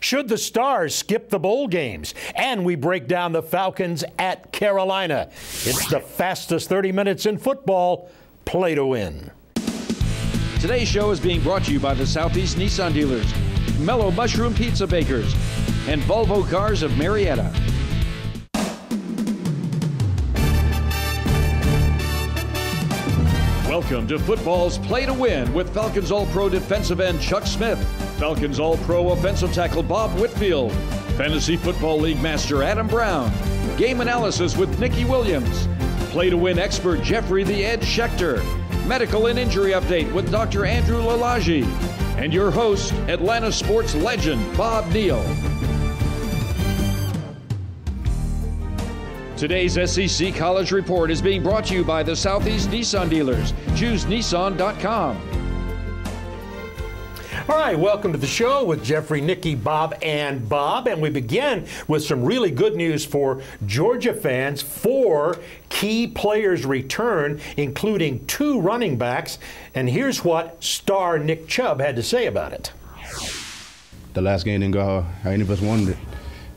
Should the Stars skip the bowl games? And we break down the Falcons at Carolina. It's the fastest 30 minutes in football. Play to win. Today's show is being brought to you by the Southeast Nissan dealers, Mellow Mushroom Pizza Bakers, and Volvo Cars of Marietta. Welcome to football's Play to Win with Falcons All-Pro defensive end Chuck Smith, Falcons All-Pro offensive tackle Bob Whitfield, Fantasy Football League Master Adam Brown, game analysis with Nikki Williams, Play to Win expert Jeffrey the Ed Schechter, medical and injury update with Dr. Andrew Lalage, and your host, Atlanta sports legend Bob Neal. Today's SEC College Report is being brought to you by the Southeast Nissan dealers. Choose Nissan.com. All right, welcome to the show with Jeffrey, Nikki, Bob, and Bob. And we begin with some really good news for Georgia fans. 4 key players return, including 2 running backs. And here's what star Nick Chubb had to say about it. The last game didn't go how any of us wanted it.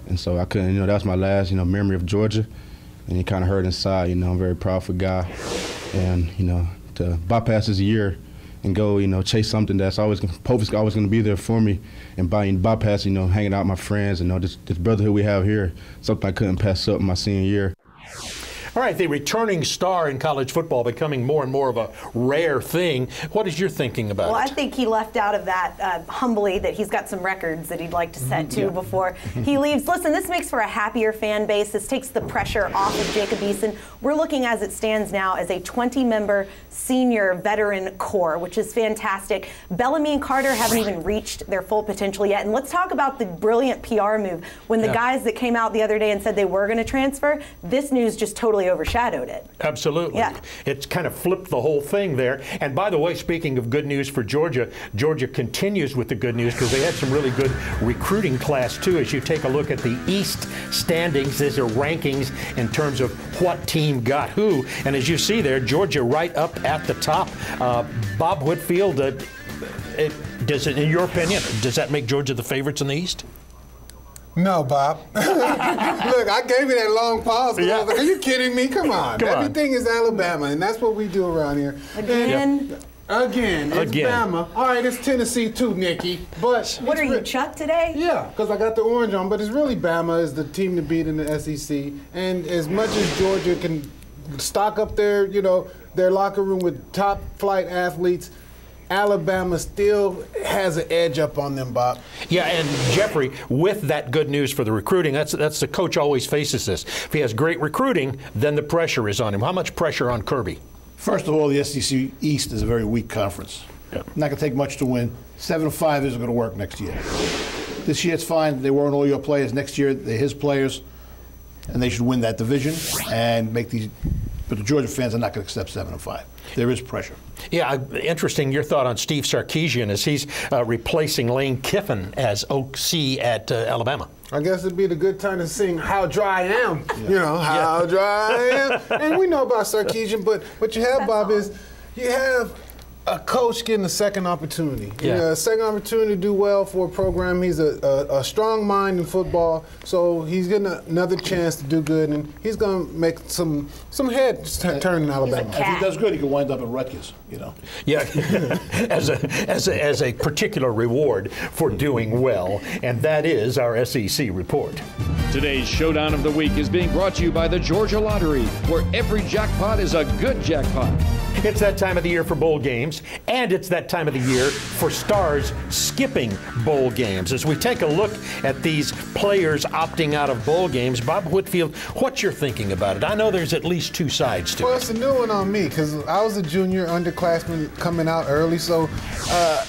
And so I couldn't, that was my last, memory of Georgia. And it kind of hurt inside, I'm a very proud guy. And, to bypass this year and go, chase something that's always going to be there for me. And bypass, hanging out with my friends and, this brotherhood we have here, something I couldn't pass up in my senior year. All right, the returning star in college football becoming more and more of a rare thing. What is your thinking about it? Well, I think he left out of that humbly that he's got some records that he'd like to set to before he leaves. Listen, this makes for a happier fan base. This takes the pressure off of Jacob Eason. We're looking as it stands now as a 20-member senior veteran core, which is fantastic. Bellamy and Carter haven't even reached their full potential yet. And let's talk about the brilliant PR move. When the guys that came out the other day and said they were going to transfer, this news just totally overshadowed it. Absolutely. Yeah. It's kind of flipped the whole thing there. And by the way, speaking of good news for Georgia, Georgia continues with the good news because they had some really good recruiting class too. As you take a look at the East standings, these are rankings in terms of what team got who. And as you see there, Georgia right up at the top. Bob Whitfield, in your opinion, does that make Georgia the favorites in the East? No, Bob. Look, I gave you that long pause. Yeah. I was like, are you kidding me? Come on. Everything is Alabama, and that's what we do around here. Again, it's Bama. All right, it's Tennessee too, Nikki. But what are you, Chuck, today? Yeah, because I got the orange on. But it's really Bama is the team to beat in the SEC. And as much as Georgia can stock up their locker room with top flight athletes, Alabama still has an edge up on them, Bob. Yeah, and Jeffrey, with that good news for the recruiting, that's the coach always faces this. If he has great recruiting, then the pressure is on him. How much pressure on Kirby? First of all, the SEC East is a very weak conference. Yeah. Not going to take much to win. 7-5 isn't going to work next year. This year it's fine. They weren't all your players. Next year they're his players, and they should win that division and make these. But the Georgia fans are not going to accept 7-5. There is pressure. Yeah, interesting your thought on Steve Sarkisian as he's replacing Lane Kiffin as OC at Alabama. I guess it'd be the good time to sing How Dry I Am. Yeah. How dry I am. And we know about Sarkisian, but what you have, Bob, is you have a coach getting a second opportunity. Yeah. A second opportunity to do well for a program. He's a strong mind in football, so he's getting another chance to do good, and he's going to make some heads turn in Alabama. If he does good, he could wind up in Rutgers, Yeah, as a particular reward for doing well, and that is our SEC report. Today's Showdown of the Week is being brought to you by the Georgia Lottery, where every jackpot is a good jackpot. It's that time of the year for bowl games, and it's that time of the year for stars skipping bowl games. As we take a look at these players opting out of bowl games, Bob Whitfield, what's your thinking about it? I know there's at least 2 sides to it. Well, it's a new one on me because I was a junior underclassman coming out early, so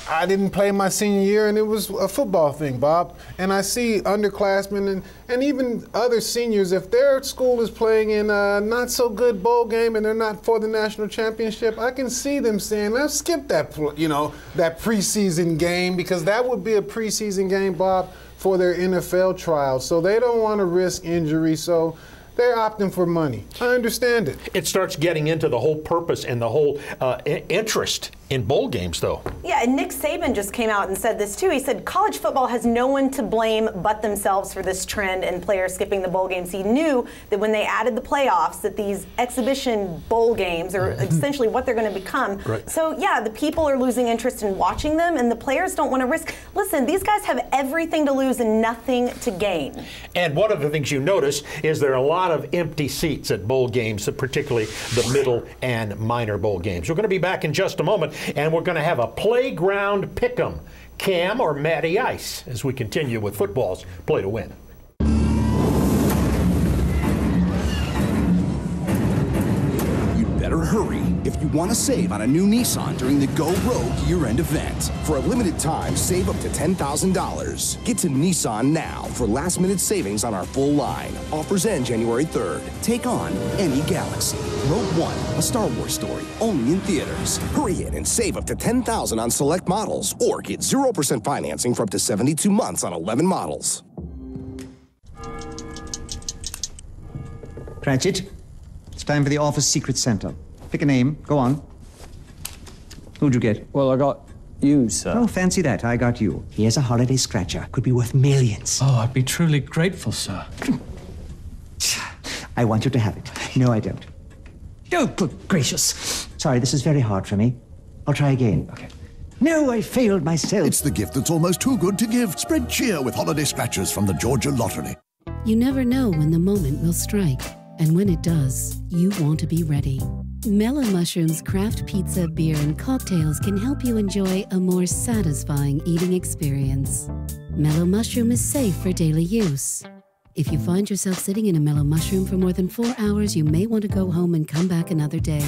I didn't play my senior year, and it was a football thing, Bob. And I see underclassmen and even other seniors, if their school is playing in a not-so-good bowl game and they're not for the national championship, I can see them saying, let's skip that, that preseason game, because that would be a preseason game, Bob, for their NFL trials. So they don't want to risk injury, so they're opting for money. I understand it. It starts getting into the whole purpose and the whole interest In bowl games, though. Yeah, and Nick Saban just came out and said this too. He said college football has no one to blame but themselves for this trend and players skipping the bowl games. He knew that when they added the playoffs, that these exhibition bowl games are essentially what they're going to become. Right. So yeah, the people are losing interest in watching them, and the players don't want to risk. Listen, these guys have everything to lose and nothing to gain. And one of the things you notice is there are a lot of empty seats at bowl games, particularly the middle and minor bowl games. We're going to be back in just a moment, and we're going to have a playground pick'em. Cam or Matty Ice as we continue with football's Play to Win. Better hurry if you want to save on a new Nissan during the Go Rogue year-end event. For a limited time, save up to $10,000. Get to Nissan now for last-minute savings on our full line. Offers end January 3rd. Take on any Galaxy. Rogue One, a Star Wars story, only in theaters. Hurry in and save up to $10,000 on select models, or get 0% financing for up to 72 months on 11 models. Cratchit, it's time for the office secret center. Pick a name. Go on. Who'd you get? Well, I got you, sir. Oh, fancy that. I got you. Here's a holiday scratcher. Could be worth millions. Oh, I'd be truly grateful, sir. I want you to have it. No, I don't. Oh, good gracious. Sorry, this is very hard for me. I'll try again. Okay. No, I failed myself. It's the gift that's almost too good to give. Spread cheer with holiday scratchers from the Georgia Lottery. You never know when the moment will strike. And when it does, you want to be ready. Mellow Mushroom's craft pizza, beer, and cocktails can help you enjoy a more satisfying eating experience. Mellow Mushroom is safe for daily use. If you find yourself sitting in a Mellow Mushroom for more than 4 hours, you may want to go home and come back another day.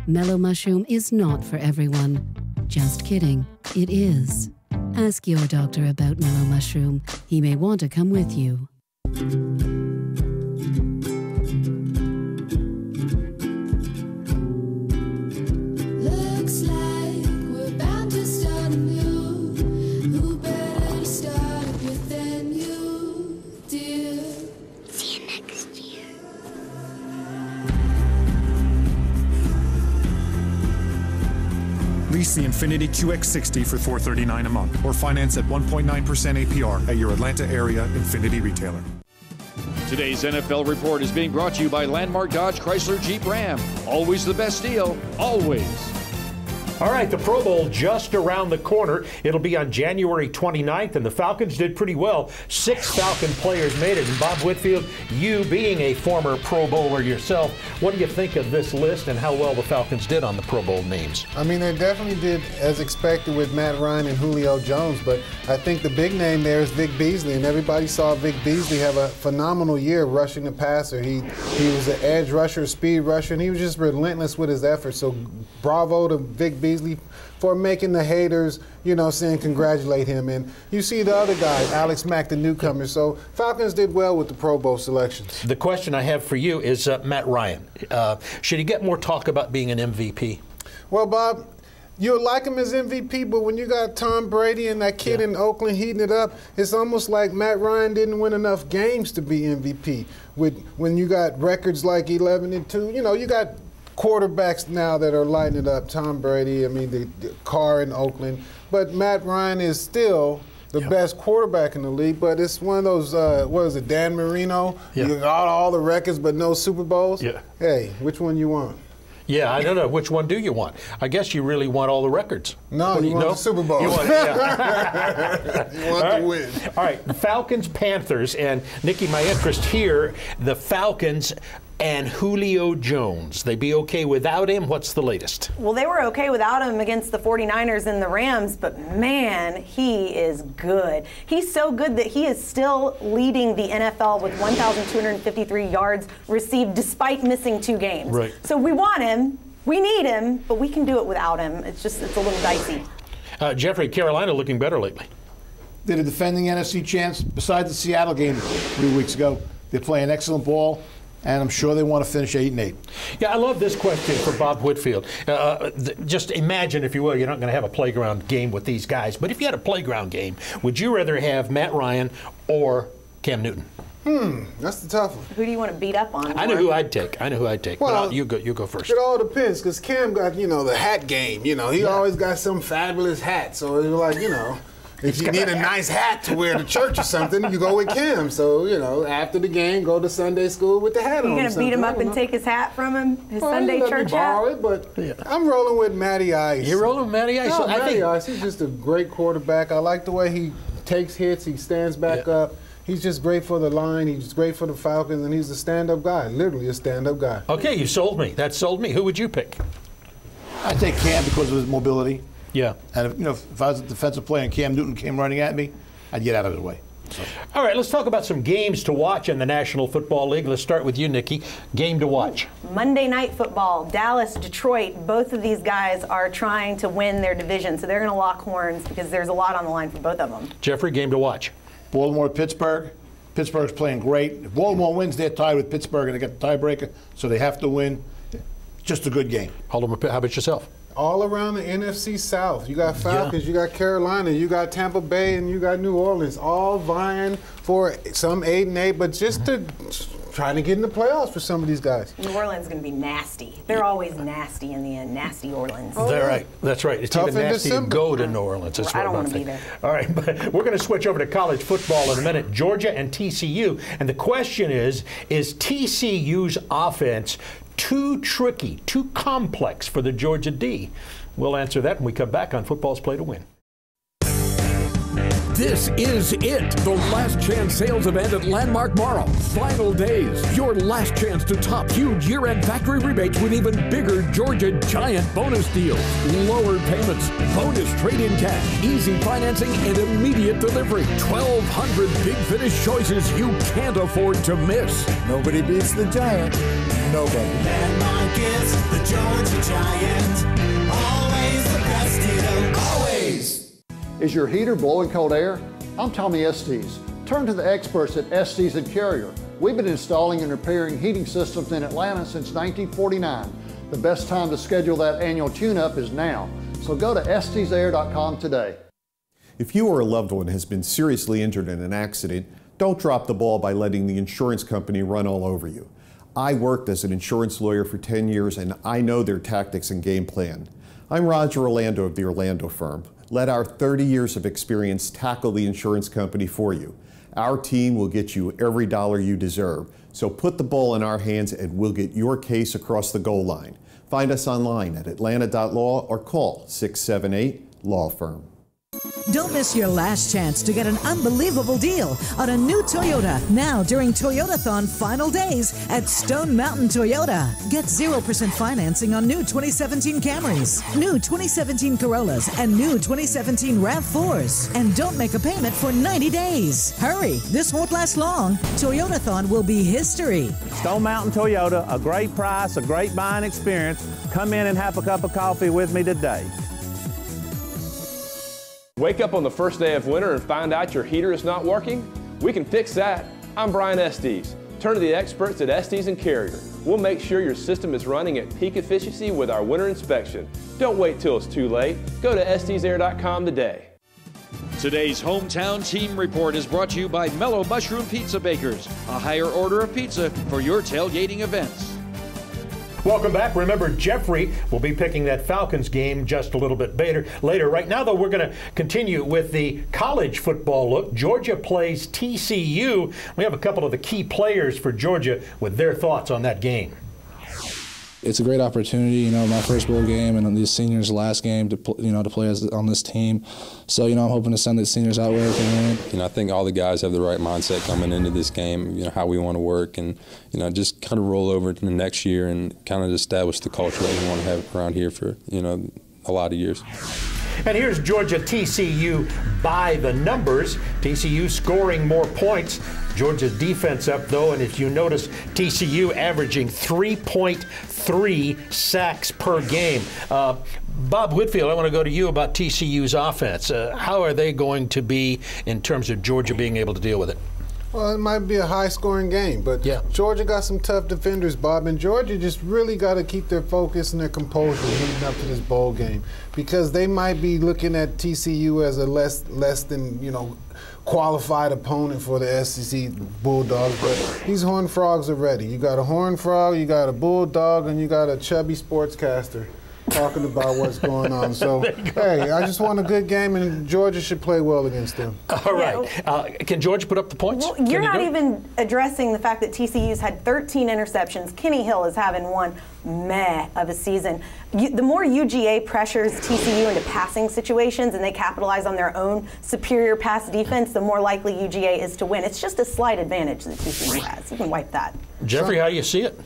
Mellow Mushroom is not for everyone. Just kidding, it is. Ask your doctor about Mellow Mushroom. He may want to come with you. Lease the Infiniti QX60 for $439 a month, or finance at 1.9% APR at your Atlanta area Infiniti retailer. Today's NFL Report is being brought to you by Landmark Dodge Chrysler Jeep Ram. Always the best deal, always. All right, the Pro Bowl just around the corner. It'll be on January 29th, and the Falcons did pretty well. 6 Falcon players made it. And Bob Whitfield, you being a former Pro Bowler yourself, what do you think of this list and how well the Falcons did on the Pro Bowl names? I mean, they definitely did as expected with Matt Ryan and Julio Jones, but I think the big name there is Vic Beasley, and everybody saw Vic Beasley have a phenomenal year rushing the passer. He was an edge rusher, speed rusher, and he was just relentless with his efforts. So bravo to Vic Beasley for making the haters, saying congratulate him. And you see the other guy, Alex Mack, the newcomer. So Falcons did well with the Pro Bowl selections. The question I have for you is Matt Ryan. Should he get more talk about being an MVP? Well, Bob, you'll like him as MVP, but when you got Tom Brady and that kid in Oakland heating it up, it's almost like Matt Ryan didn't win enough games to be MVP. When you got records like 11-2, you got quarterbacks now that are lighting it up. Tom Brady, the Carr in Oakland. But Matt Ryan is still the best quarterback in the league, but it's one of those, what is it, Dan Marino? You got all the records but no Super Bowls? Yeah. Hey, which one you want? Yeah, I don't know. Which one do you want? I guess you really want all the records. No, you want the Super Bowl. You want, you want to win. All right, Falcons, Panthers, and Nikki, my interest here, the Falcons and Julio Jones. They be okay without him? What's the latest? Well, they were okay without him against the 49ers and the Rams, but man, he is good. He's so good that he is still leading the NFL with 1,253 yards received despite missing 2 games. Right. So we want him, we need him, but we can do it without him. It's a little dicey. Jeffrey, Carolina looking better lately. They're the defending NFC champs. Besides the Seattle game 3 weeks ago, they're playing excellent ball, and I'm sure they want to finish 8-8. Yeah, I love this question for Bob Whitfield. Just imagine, if you will, you're not going to have a playground game with these guys, but if you had a playground game, would you rather have Matt Ryan or Cam Newton? That's the tough one. Who do you want to beat up on? I know who I'd take. Well, but you go first. It all depends, because Cam got, the hat game. He always got some fabulous hat. So it's like, if you need a nice hat to wear to church or something, you go with Cam. So, after the game, go to Sunday school with the hat on. You're going to beat him up and take his hat from him? His Sunday church hat? Borrow it, but I'm rolling with Matty Ice. You're rolling with Matty Ice? No, Matty Ice, he's just a great quarterback. I like the way he takes hits, he stands back up. He's just great for the line. He's great for the Falcons, and he's a stand-up guy, literally a stand-up guy. Okay, you sold me. That sold me. Who would you pick? I'd take Cam because of his mobility. Yeah. And if I was a defensive player and Cam Newton came running at me, I'd get out of his way. So. All right, let's talk about some games to watch in the National Football League. Let's start with you, Nikki. Game to watch. Monday Night Football, Dallas, Detroit. Both of these guys are trying to win their division, so they're going to lock horns because there's a lot on the line for both of them. Jeffrey, game to watch. Baltimore, Pittsburgh. Pittsburgh's playing great. If Baltimore wins, they're tied with Pittsburgh, and they get the tiebreaker, so they have to win. Just a good game. How about yourself? All around the NFC South. You got Falcons, you got Carolina, you got Tampa Bay, and you got New Orleans, all vying for some 8-8, but just to trying to get in the playoffs for some of these guys. New Orleans is going to be nasty. They're always nasty in the end. Nasty Orleans. They're right. That's right. It's tough even nasty to go to New Orleans. That's I don't want to be there. All right, but we're going to switch over to college football in a minute. Georgia and TCU. And the question is TCU's offense too tricky, too complex for the Georgia D? We'll answer that when we come back on Football's Play to Win. This is it, the last chance sales event at Landmark Mall. Final days, your last chance to top huge year-end factory rebates with even bigger Georgia Giant bonus deals. Lower payments, bonus trade-in cash, easy financing, and immediate delivery. 1,200 big finish choices you can't afford to miss. Nobody beats the Giant. Nobody. Landmark is the Georgia Giant. Always the best deal. Always. Is your heater blowing cold air? I'm Tommy Estes. Turn to the experts at Estes and Carrier. We've been installing and repairing heating systems in Atlanta since 1949. The best time to schedule that annual tune-up is now. So go to estesair.com today. If you or a loved one has been seriously injured in an accident, don't drop the ball by letting the insurance company run all over you. I worked as an insurance lawyer for 10 years and I know their tactics and game plan. I'm Roger Orlando of the Orlando firm. Let our 30 years of experience tackle the insurance company for you. Our team will get you every dollar you deserve. So put the ball in our hands and we'll get your case across the goal line. Find us online at atlanta.law or call 678-LAW-FIRM. Don't miss your last chance to get an unbelievable deal on a new Toyota now during Toyotathon final days at Stone Mountain Toyota. Get 0% financing on new 2017 Camrys, new 2017 Corollas, and new 2017 RAV4s. And don't make a payment for 90 days. Hurry, this won't last long. Toyotathon will be history. Stone Mountain Toyota, a great price, a great buying experience. Come in and have a cup of coffee with me today. Wake up on the first day of winter and find out your heater is not working? We can fix that. I'm Brian Estes. Turn to the experts at Estes and Carrier. We'll make sure your system is running at peak efficiency with our winter inspection. Don't wait till it's too late. Go to estesair.com today. Today's Hometown Team Report is brought to you by Mellow Mushroom Pizza Bakers, a higher order of pizza for your tailgating events. Welcome back. Remember, Jeffrey will be picking that Falcons game just a little bit later. Right now, though, we're going to continue with the college football look. Georgia plays TCU. We have a couple of the key players for Georgia with their thoughts on that game. It's a great opportunity, my first bowl game and these seniors' last game to play on this team. So, I'm hoping to send the seniors out where they can win. I think all the guys have the right mindset coming into this game, how we want to work and, just kind of roll over to the next year and kind of establish the culture that we want to have around here for, a lot of years. And here's Georgia TCU by the numbers. TCU scoring more points. Georgia's defense up, though, and if you notice, TCU averaging 3.3 sacks per game. Bob Whitfield, I want to go to you about TCU's offense. How are they going to be in terms of Georgia being able to deal with it? Well, it might be a high-scoring game, but Georgia got some tough defenders, Bob, and Georgia just really got to keep their focus and their composure leading up to this bowl game because they might be looking at TCU as a less than, qualified opponent for the SEC Bulldogs, but these Horned Frogs are ready. You got a Horned Frog, you got a Bulldog, and you got a chubby sportscaster talking about what's going on. So, hey, I just want a good game, and Georgia should play well against them. All right. Can Georgia put up the points? Well, you're not even addressing the fact that TCU's had 13 interceptions. Kenny Hill is having one meh of a season. The more UGA pressures TCU into passing situations and they capitalize on their own superior pass defense, the more likely UGA is to win. It's just a slight advantage that TCU has. You can wipe that. Jeffrey, how do you see it?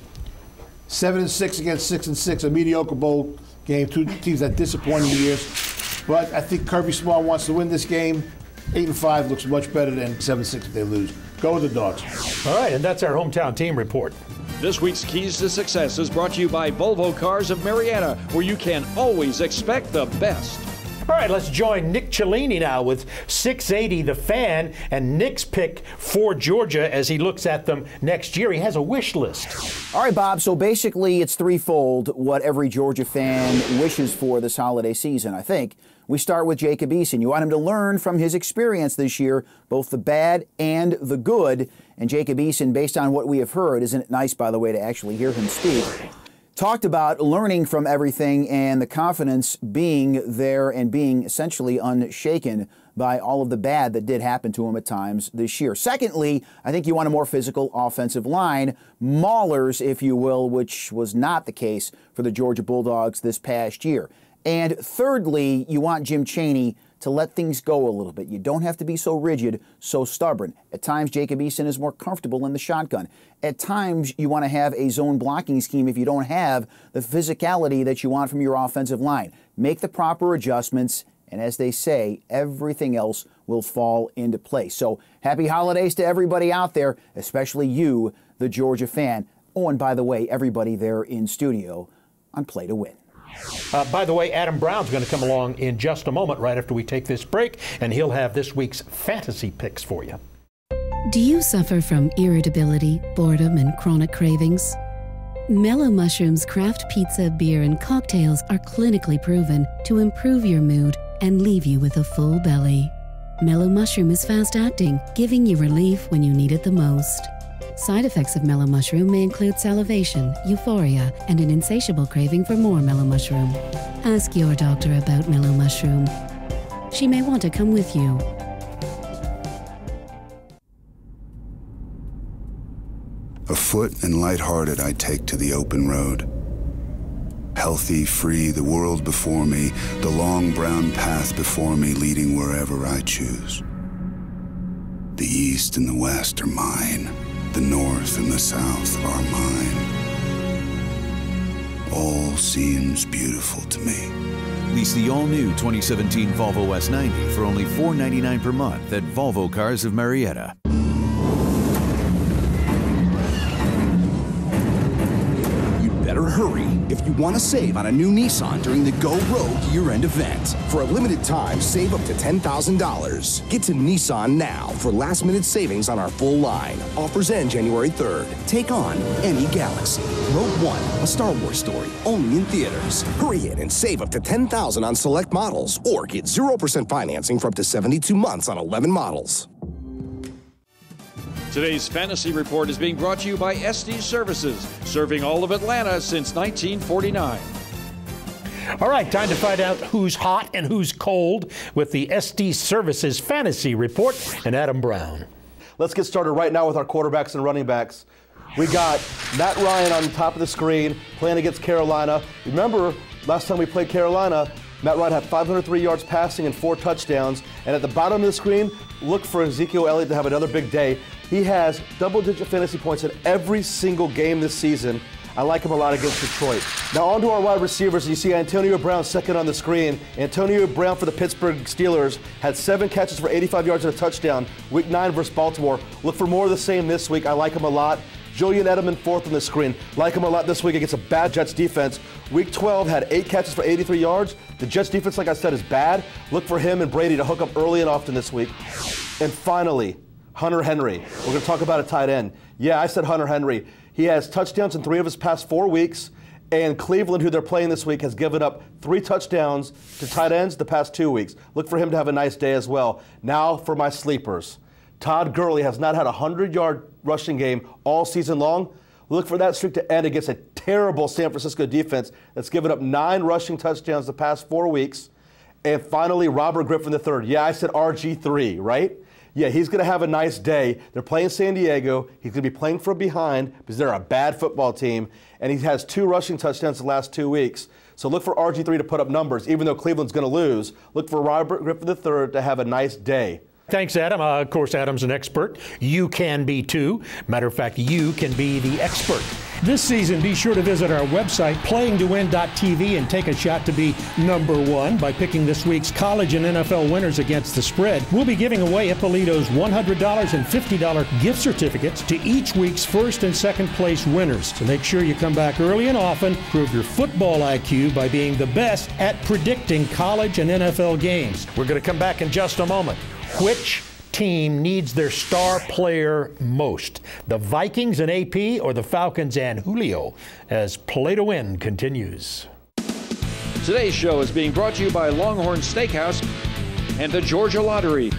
7-6 against 6-6, a mediocre bowl game. Two teams that disappointed years. But I think Kirby Smart wants to win this game. 8-5 looks much better than 7-6 if they lose. Go with the Dogs. All right, and that's our hometown team report. This week's Keys to Success is brought to you by Volvo Cars of Marietta, where you can always expect the best. All right, let's join Nick Cellini now with 680 The Fan and Nick's pick for Georgia as he looks at them next year. He has a wish list. All right, Bob, so basically it's threefold what every Georgia fan wishes for this holiday season, I think. We start with Jacob Eason. You want him to learn from his experience this year, both the bad and the good. And Jacob Eason, based on what we have heard, isn't it nice, by the way, to actually hear him speak, talked about learning from everything and the confidence being there and being essentially unshaken by all of the bad that did happen to him at times this year. Secondly, I think you want a more physical offensive line, maulers, if you will, which was not the case for the Georgia Bulldogs this past year. And thirdly, you want Jim Chaney to let things go a little bit. You don't have to be so rigid, so stubborn. At times, Jacob Eason is more comfortable in the shotgun. At times, you want to have a zone blocking scheme if you don't have the physicality that you want from your offensive line. Make the proper adjustments, and as they say, everything else will fall into place. So happy holidays to everybody out there, especially you, the Georgia fan. Oh, and by the way, everybody there in studio on Play to Win. By the way, Adam Brown's going to come along in just a moment right after we take this break, and he'll have this week's fantasy picks for you. Do you suffer from irritability, boredom, and chronic cravings? Mellow Mushroom's craft pizza, beer, and cocktails are clinically proven to improve your mood and leave you with a full belly. Mellow Mushroom is fast-acting, giving you relief when you need it the most. Side effects of Mellow Mushroom may include salivation, euphoria, and an insatiable craving for more Mellow Mushroom. Ask your doctor about Mellow Mushroom. She may want to come with you. Afoot and lighthearted I take to the open road. Healthy, free, the world before me, the long brown path before me leading wherever I choose. The east and the west are mine. The north and the south are mine. All seems beautiful to me. Lease the all-new 2017 Volvo S90 for only $499 per month at Volvo Cars of Marietta. Better hurry if you want to save on a new Nissan during the Go Rogue year-end event. For a limited time, save up to $10,000. Get to Nissan now for last-minute savings on our full line. Offers end January 3rd. Take on any Galaxy. Rogue One, a Star Wars story, only in theaters. Hurry in and save up to $10,000 on select models, or get 0% financing for up to 72 months on 11 models. Today's Fantasy Report is being brought to you by SD Services, serving all of Atlanta since 1949. All right, time to find out who's hot and who's cold with the SD Services Fantasy Report and Adam Brown. Let's get started right now with our quarterbacks and running backs. We got Matt Ryan on the top of the screen playing against Carolina. Remember, last time we played Carolina, Matt Ryan had 503 yards passing and 4 touchdowns. And at the bottom of the screen, look for Ezekiel Elliott to have another big day. He has double-digit fantasy points in every single game this season. I like him a lot against Detroit. Now on to our wide receivers. You see Antonio Brown second on the screen. Antonio Brown for the Pittsburgh Steelers had 7 catches for 85 yards and a touchdown. Week 9 versus Baltimore. Look for more of the same this week. I like him a lot. Julian Edelman fourth on the screen. Like him a lot this week against a bad Jets defense. Week 12 had 8 catches for 83 yards. The Jets defense, like I said, is bad. Look for him and Brady to hook up early and often this week. And finally, Hunter Henry. We're going to talk about a tight end. Yeah, I said Hunter Henry. He has touchdowns in 3 of his past 4 weeks, And Cleveland, who they're playing this week, has given up 3 touchdowns to tight ends the past 2 weeks. Look for him to have a nice day as well. Now for my sleepers. Todd Gurley has not had a 100-yard rushing game all season long. Look for that streak to end against a terrible San Francisco defense that's given up 9 rushing touchdowns the past 4 weeks. And finally, Robert Griffin III. Yeah, I said RG3, right? Yeah, he's going to have a nice day. They're playing San Diego. He's going to be playing from behind because they're a bad football team. And he has 2 rushing touchdowns the last 2 weeks. So look for RG3 to put up numbers. Even though Cleveland's going to lose, look for Robert Griffin III to have a nice day. Thanks, Adam. Of course, Adam's an expert. You can be too. Matter of fact, you can be the expert. This season, be sure to visit our website, playingtowin.tv, and take a shot to be #1 by picking this week's college and NFL winners against the spread. We'll be giving away Ippolito's $100 and $50 gift certificates to each week's first and second place winners. So make sure you come back early and often, prove your football IQ by being the best at predicting college and NFL games. We're going to come back in just a moment. Which team needs their star player most? The Vikings and AP or the Falcons and Julio? As Play to Win continues. Today's show is being brought to you by Longhorn Steakhouse and the Georgia Lottery.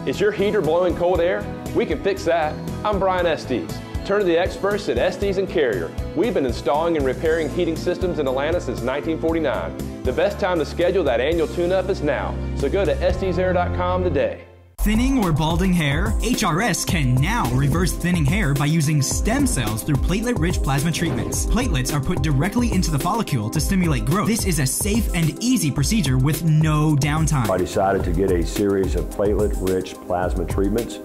Is your heater blowing cold air? We can fix that. I'm Brian Estes. Turn to the experts at Estes and Carrier. We've been installing and repairing heating systems in Atlanta since 1949. The best time to schedule that annual tune-up is now, so go to estesair.com today. Thinning or balding hair? HRS can now reverse thinning hair by using stem cells through platelet-rich plasma treatments. Platelets are put directly into the follicle to stimulate growth. This is a safe and easy procedure with no downtime. I decided to get a series of platelet-rich plasma treatments.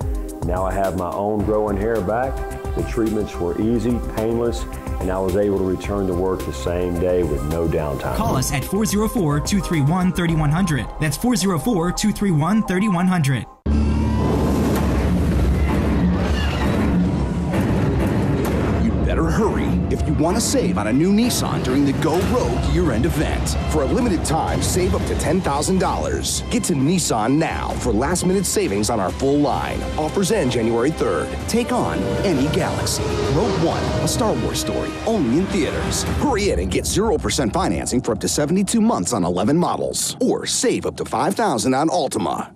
Now I have my own growing hair back. The treatments were easy, painless, and I was able to return to work the same day with no downtime. Call us at 404-231-3100. That's 404-231-3100. Better hurry if you want to save on a new Nissan during the Go Rogue year-end event. For a limited time, save up to $10,000. Get to Nissan now for last-minute savings on our full line. Offers end January 3rd. Take on any Galaxy. Rogue One, a Star Wars story, only in theaters. Hurry in and get 0% financing for up to 72 months on 11 models. Or save up to $5,000 on Altima.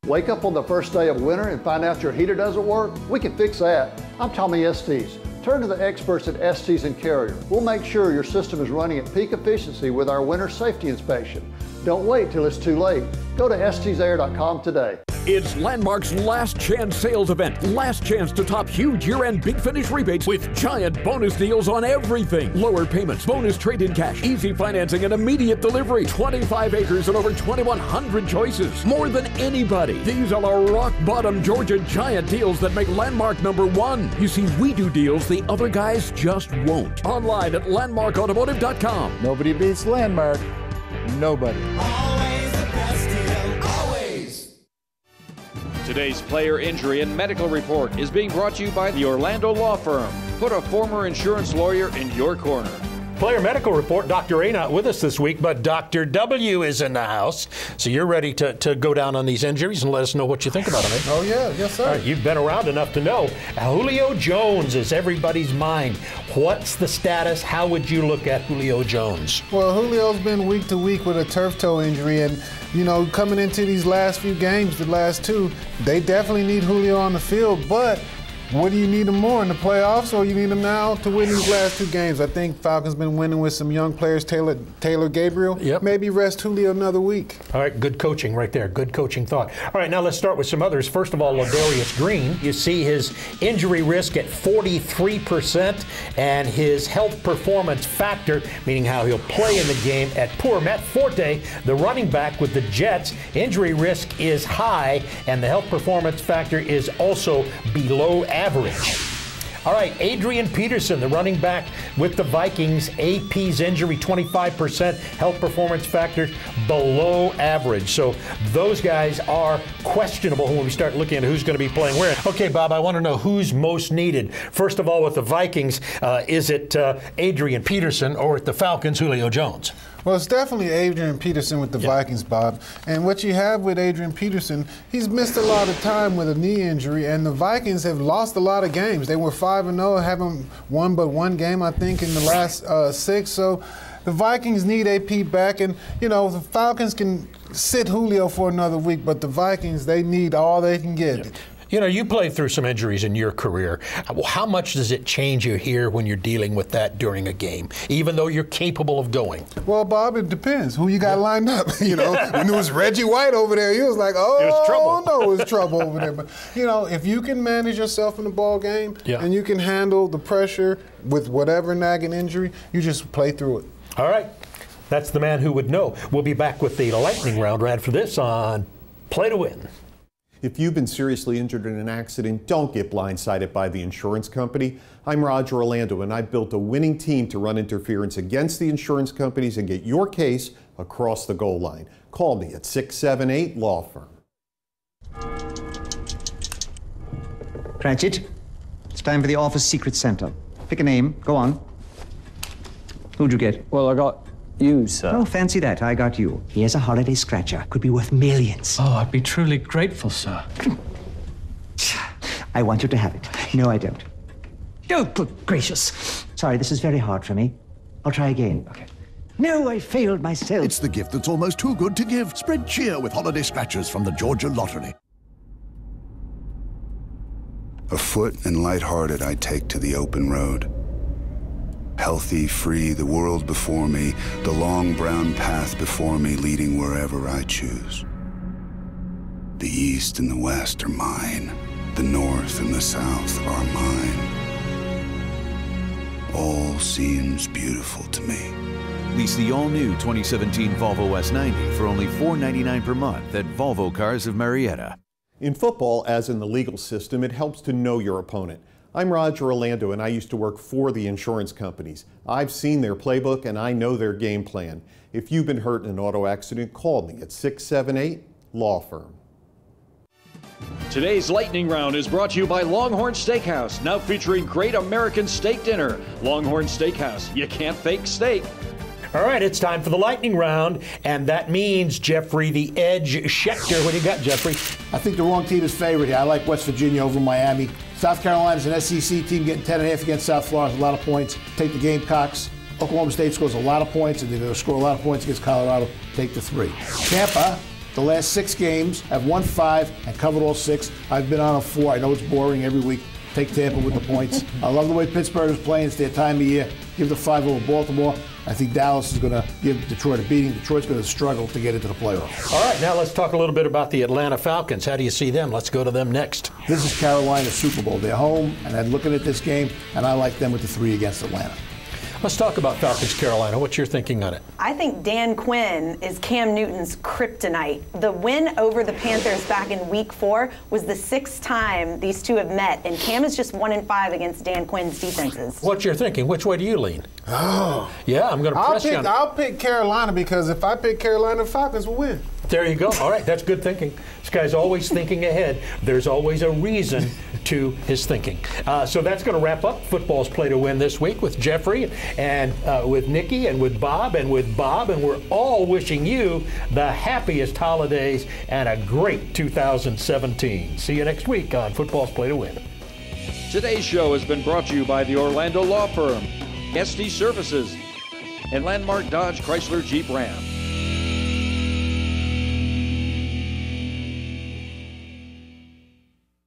Wake up on the first day of winter and find out your heater doesn't work? We can fix that. I'm Tommy Estes. Turn to the experts at Estes and Carrier. We'll make sure your system is running at peak efficiency with our winter safety inspection. Don't wait till it's too late. Go to estesair.com today. It's Landmark's last chance sales event. Last chance to top huge year-end Big Finish rebates with giant bonus deals on everything. Lower payments, bonus trade-in cash, easy financing, and immediate delivery. 25 acres and over 2,100 choices. More than anybody. These are the rock-bottom Georgia giant deals that make Landmark #1. You see, we do deals the other guys just won't. Online at landmarkautomotive.com. Nobody beats Landmark. Nobody. Today's player injury and medical report is being brought to you by the Orlando Law Firm. Put a former insurance lawyer in your corner. Player medical report. Dr. A not with us this week, but Dr. W is in the house. So you're ready to go down on these injuries and let us know what you think about them. Eh? Oh, yeah. Yes, sir. All right, you've been around enough to know. Julio Jones is everybody's mind. What's the status? How would you look at Julio Jones? Well, Julio's been week to week with a turf toe injury, and you know, coming into these last few games, the last 2, they definitely need Julio on the field, but what do you need him more, in the playoffs, or you need him now to win these last 2 games? I think Falcons been winning with some young players, Taylor Gabriel. Yep. Maybe rest Julio another week. All right, good coaching right there. Good coaching thought. All right, now let's start with some others. First of all, Ladarius Green. You see his injury risk at 43% and his health performance factor, meaning how he'll play in the game, at poor. Matt Forte, the running back with the Jets, injury risk is high and the health performance factor is also below average. All right, Adrian Peterson, the running back with the Vikings, AP's injury 25%, health performance factor below average. So those guys are questionable when we start looking at who's going to be playing where. Okay, Bob, I want to know who's most needed. First of all, with the Vikings, is it Adrian Peterson, or at the Falcons, Julio Jones? Well, it's definitely Adrian Peterson with the Vikings, Bob. And what you have with Adrian Peterson, he's missed a lot of time with a knee injury, and the Vikings have lost a lot of games. They were 5-0, haven't won but one game, I think, in the last 6. So the Vikings need AP back, and, you know, the Falcons can sit Julio for another week, but the Vikings, they need all they can get. You know, you played through some injuries in your career. How much does it change you here when you're dealing with that during a game, even though you're capable of going? Well, Bob, it depends who you got lined up. You know, when it was Reggie White over there, you was like, oh, it was trouble. No, it was trouble over there. But, you know, if you can manage yourself in the ball game and you can handle the pressure with whatever nagging injury, you just play through it. All right. That's the man who would know. We'll be back with the lightning round right after this on Play to Win. If you've been seriously injured in an accident, don't get blindsided by the insurance company. I'm Roger Orlando, and I built a winning team to run interference against the insurance companies and get your case across the goal line. Call me at 678-LAW-FIRM. Cratchit, it's time for the office secret Santa. Pick a name. Go on. Who'd you get? Well, I got you, sir. Oh, fancy that. I got you. Here's a holiday scratcher. Could be worth millions. Oh, I'd be truly grateful, sir. I want you to have it. No, I don't. Oh, good gracious. Sorry, this is very hard for me. I'll try again. Okay. No, I failed myself. It's the gift that's almost too good to give. Spread cheer with holiday scratchers from the Georgia Lottery. Afoot and lighthearted, I take to the open road. Healthy, free, the world before me, the long brown path before me, leading wherever I choose. The east and the west are mine. The north and the south are mine. All seems beautiful to me. Lease the all-new 2017 Volvo S90 for only $499 per month at Volvo Cars of Marietta. In football, as in the legal system, it helps to know your opponent. I'm Roger Orlando, and I used to work for the insurance companies. I've seen their playbook, and I know their game plan. If you've been hurt in an auto accident, call me at 678-LAW-FIRM. Today's lightning round is brought to you by Longhorn Steakhouse, now featuring great American steak dinner. Longhorn Steakhouse, you can't fake steak. All right, it's time for the lightning round, and that means Jeffrey the Edge Schechter. What do you got, Jeffrey? I think the wrong team is favored here. I like West Virginia over Miami. South Carolina's an SEC team getting 10.5 against South Florida, a lot of points. Take the Gamecocks. Oklahoma State scores a lot of points, and they're going to score a lot of points against Colorado. Take the 3. Tampa, the last 6 games, have won 5 and covered all 6. I've been on a 4. I know it's boring every week. Take Tampa with the points. I love the way Pittsburgh is playing. It's their time of year. Give the 5 over Baltimore. I think Dallas is going to give Detroit a beating. Detroit's going to struggle to get into the playoffs. All right, now let's talk a little bit about the Atlanta Falcons. How do you see them? Let's go to them next. This is Carolina's Super Bowl. They're home, and I'm looking at this game, and I like them with the 3 against Atlanta. Let's talk about Falcons Carolina. What's your thinking on it? I think Dan Quinn is Cam Newton's kryptonite. The win over the Panthers back in Week 4 was the 6th time these two have met, and Cam is just 1-5 against Dan Quinn's defenses. What's your thinking? Which way do you lean? Oh. Yeah, I'm going to press you on it. I'll pick Carolina, because if I pick Carolina, the Falcons will win. There you go. All right, that's good thinking. This guy's always thinking ahead. There's always a reason to his thinking. So that's going to wrap up Football's Play to Win this week with Jeffrey and with Nikki and with Bob, and we're all wishing you the happiest holidays and a great 2017. See you next week on Football's Play to Win. Today's show has been brought to you by the Orlando Law Firm, SD Services, and Landmark Dodge Chrysler Jeep Ram.